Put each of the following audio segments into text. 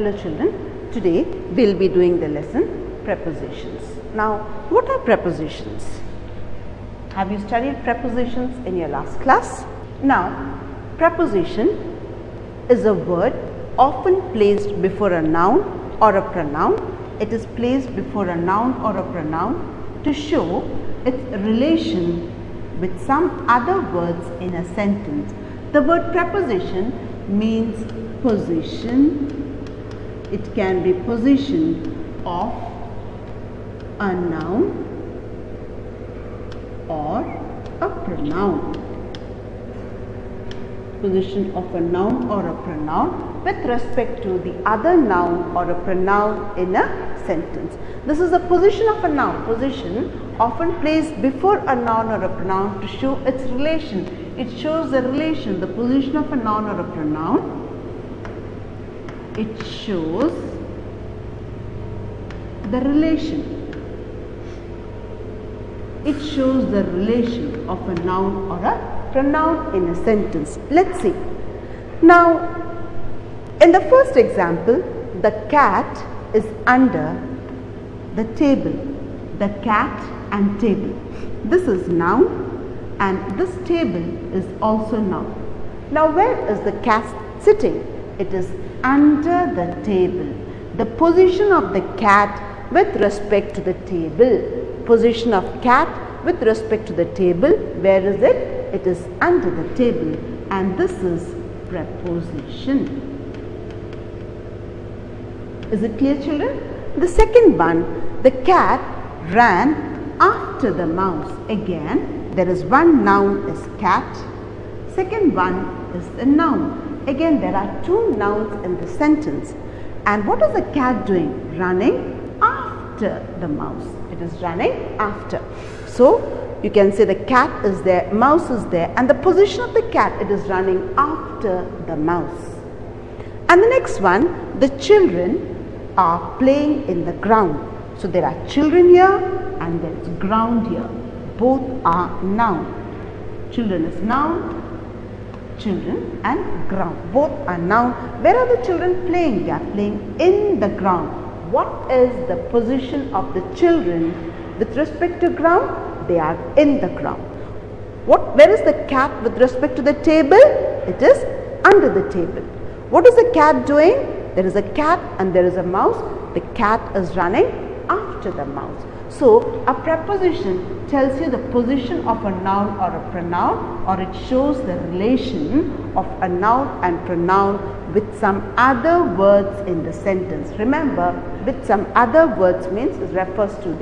Hello children, today we will be doing the lesson prepositions. Now, what are prepositions? Have you studied prepositions in your last class? Now, preposition is a word often placed before a noun or a pronoun. It is placed before a noun or a pronoun to show its relation with some other words in a sentence. The word preposition means position. It can be position of a noun or a pronoun. Position of a noun or a pronoun with respect to the other noun or a pronoun in a sentence. This is the position of a noun. Position often placed before a noun or a pronoun to show its relation. It shows the relation, the position of a noun or a pronoun. It shows the relation. It shows the relation of a noun or a pronoun in a sentence. Let's see. Now, in the first example, the cat is under the table. The cat and table. This is noun and this table is also noun. Now, where is the cat sitting? It is under the table. The position of the cat with respect to the table. Position of cat with respect to the table. Where is it? It is under the table, and this is preposition. Is it clear, children? The second one, the cat ran after the mouse. Again, there is one noun is cat. Second one is the noun. Again, there are two nouns in the sentence. And what is the cat doing? Running after the mouse. It is running after. So, you can say the cat is there, mouse is there, and the position of the cat, it is running after the mouse. And the next one, the children are playing in the ground. So, there are children here and there is ground here. Both are noun. Children is noun. Children and ground. Both are noun. Where are the children playing? They are playing in the ground. What is the position of the children with respect to ground? They are in the ground. Where is the cat with respect to the table? It is under the table. What is the cat doing? There is a cat and there is a mouse. The cat is running after the mouse. So, a preposition tells you the position of a noun or a pronoun, or it shows the relation of a noun and pronoun with some other words in the sentence. Remember, with some other words means it refers to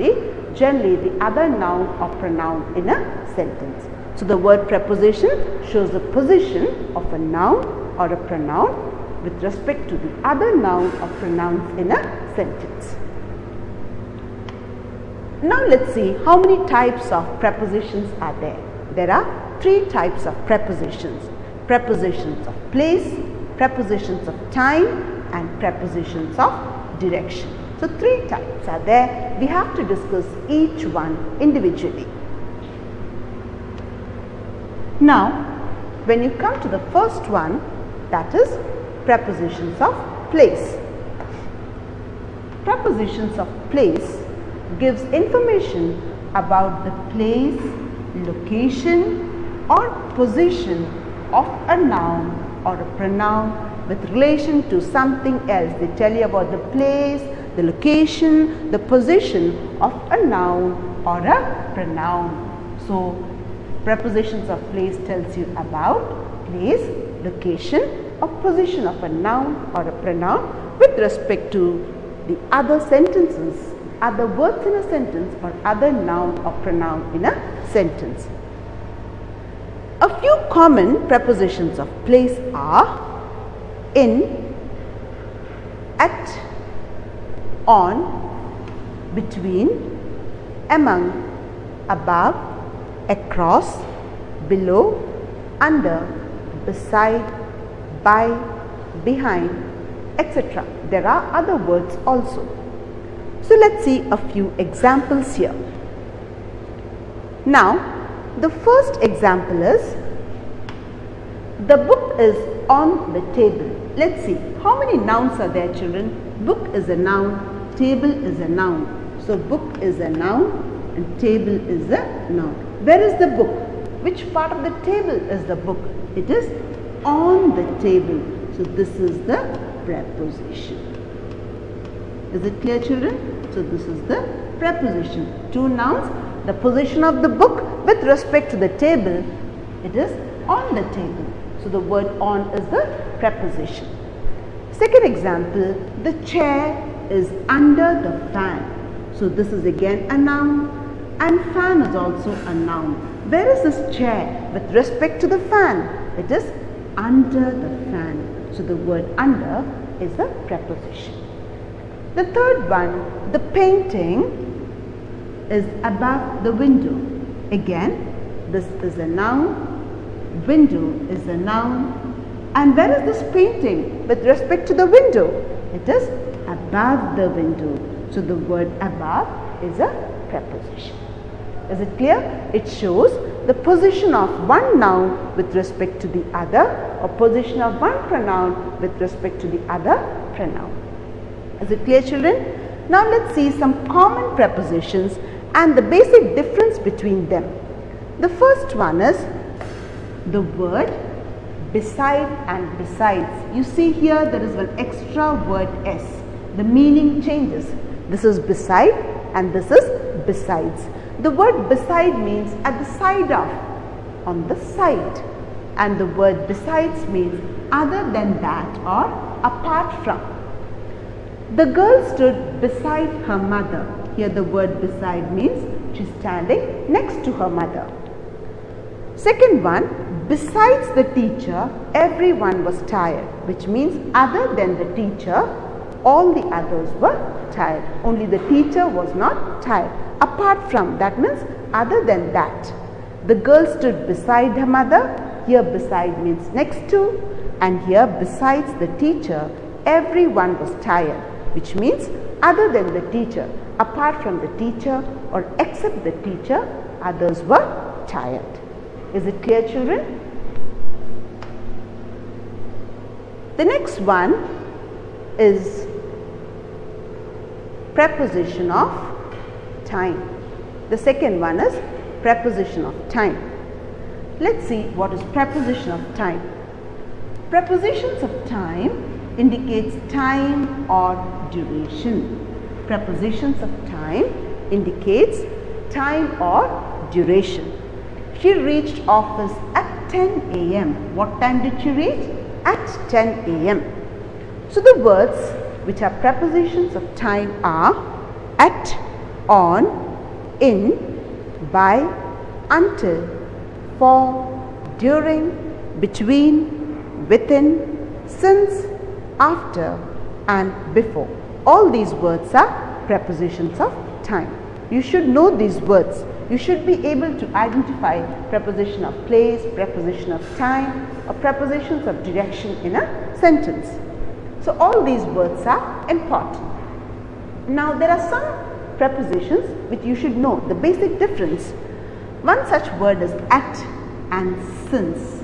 generally the other noun or pronoun in a sentence. So, the word preposition shows the position of a noun or a pronoun with respect to the other noun or pronouns in a sentence. Now, let's see how many types of prepositions are there. There are three types of prepositions. Prepositions of place, prepositions of time, and prepositions of direction. So, three types are there. We have to discuss each one individually. Now, when you come to the first one, that is prepositions of place. Prepositions of place gives information about the place, location, or position of a noun or a pronoun with relation to something else. They tell you about the place, the location, the position of a noun or a pronoun. So, prepositions of place tells you about place, location, or position of a noun or a pronoun with respect to the other sentences, other words in a sentence, or other noun or pronoun in a sentence. A few common prepositions of place are in, at, on, between, among, above, across, below, under, beside, by, behind, etc. There are other words also. So, let's see a few examples here. Now, the first example is the book is on the table. let's see. How many nouns are there, children? Book is a noun, table is a noun. So book is a noun and table is a noun. Where is the book? Which part of the table is the book? It is on the table. So this is the preposition. Is it clear, children? So this is the preposition. Two nouns. The position of the book with respect to the table, it is on the table. So the word on is the preposition. Second example, the chair is under the fan. So this is again a noun, and fan is also a noun. Where is this chair with respect to the fan? It is under the fan. So the word under is the preposition. The third one, the painting is above the window. Again, this is a noun, window is a noun, and where is this painting with respect to the window? It is above the window. So the word above is a preposition. Is it clear? It shows the position of one noun with respect to the other, or position of one pronoun with respect to the other pronoun. Is it clear, children? Now let's see some common prepositions and the basic difference between them. The first one is the word beside and besides. You see here there is an extra word s. The meaning changes. This is beside and this is besides. The word beside means at the side of, on the side, and the word besides means other than that or apart from. The girl stood beside her mother. Here the word beside means she's standing next to her mother. Second one, besides the teacher, everyone was tired, which means other than the teacher, all the others were tired. Only the teacher was not tired. Apart from, that means other than that. The girl stood beside her mother. Here beside means next to, and here besides the teacher, everyone was tired, which means other than the teacher, apart from the teacher or except the teacher, others were tired. Is it clear, children? The next one is preposition of time. The second one is preposition of time. Let's see what is preposition of time. Prepositions of time indicates time or duration. Prepositions of time indicates time or duration. She reached office at 10 a.m. What time did she reach? At 10 a.m. So the words which are prepositions of time are at, on, in, by, until, for, during, between, within, since, after, and before. All these words are prepositions of time. You should know these words. You should be able to identify preposition of place, preposition of time, or prepositions of direction in a sentence. So all these words are important. Now there are some prepositions which you should know the basic difference. One such word is at and since.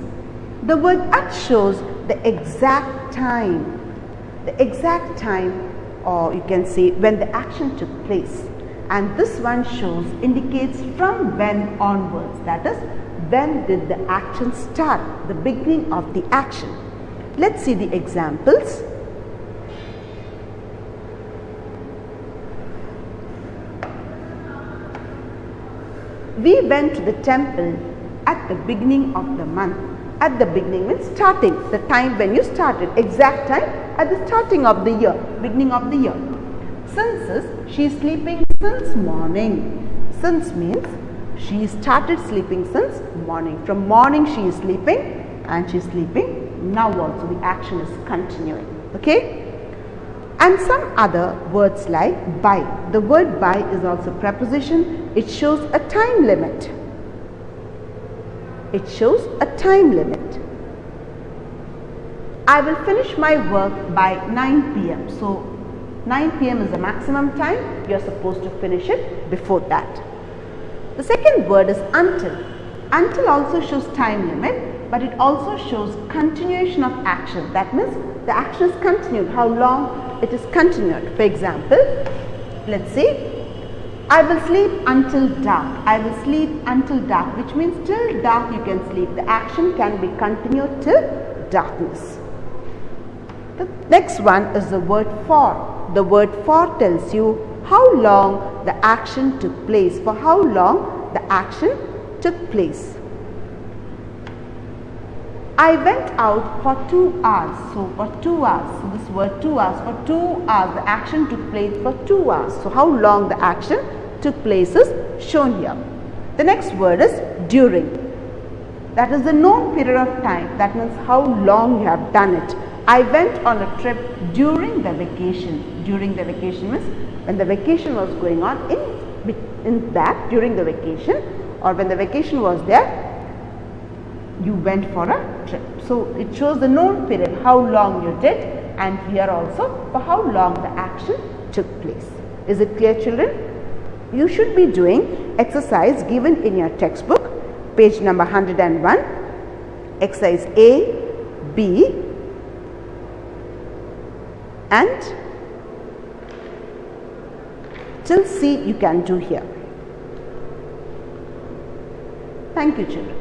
The word at shows the exact time, or you can say when the action took place. And this one shows, indicates from when onwards, that is, when did the action start, the beginning of the action. Let's see the examples. We went to the temple at the beginning of the month. At the beginning means starting, the time when you started, exact time at the starting of the year, beginning of the year. Since is, she is sleeping since morning. Since means she started sleeping since morning. From morning she is sleeping and she is sleeping now also. The action is continuing. Okay? And some other words like by. The word by is also preposition. It shows a time limit. It shows a time limit. I will finish my work by 9 p.m. So 9 p.m. is the maximum time. You are supposed to finish it before that. The second word is until. Until also shows time limit. but it also shows continuation of action. That means the action is continued, how long it is continued. For example, let's say, I will sleep until dark. I will sleep until dark, which means till dark you can sleep. The action can be continued till darkness. The next one is the word for. The word for tells you how long the action took place, for how long the action took place. I went out for 2 hours. So for 2 hours, so this word 2 hours, for 2 hours the action took place for 2 hours. So how long the action took place is shown here. The next word is during. That is the known period of time. That means how long you have done it. I went on a trip during the vacation. During the vacation means when the vacation was going on, during the vacation, or when the vacation was there, you went for a trip. So it shows the known period, how long you did, and here also for how long the action took place. Is it clear, children? You should be doing exercise given in your textbook, page number 101, exercise A, B, and till C you can do here. Thank you, children.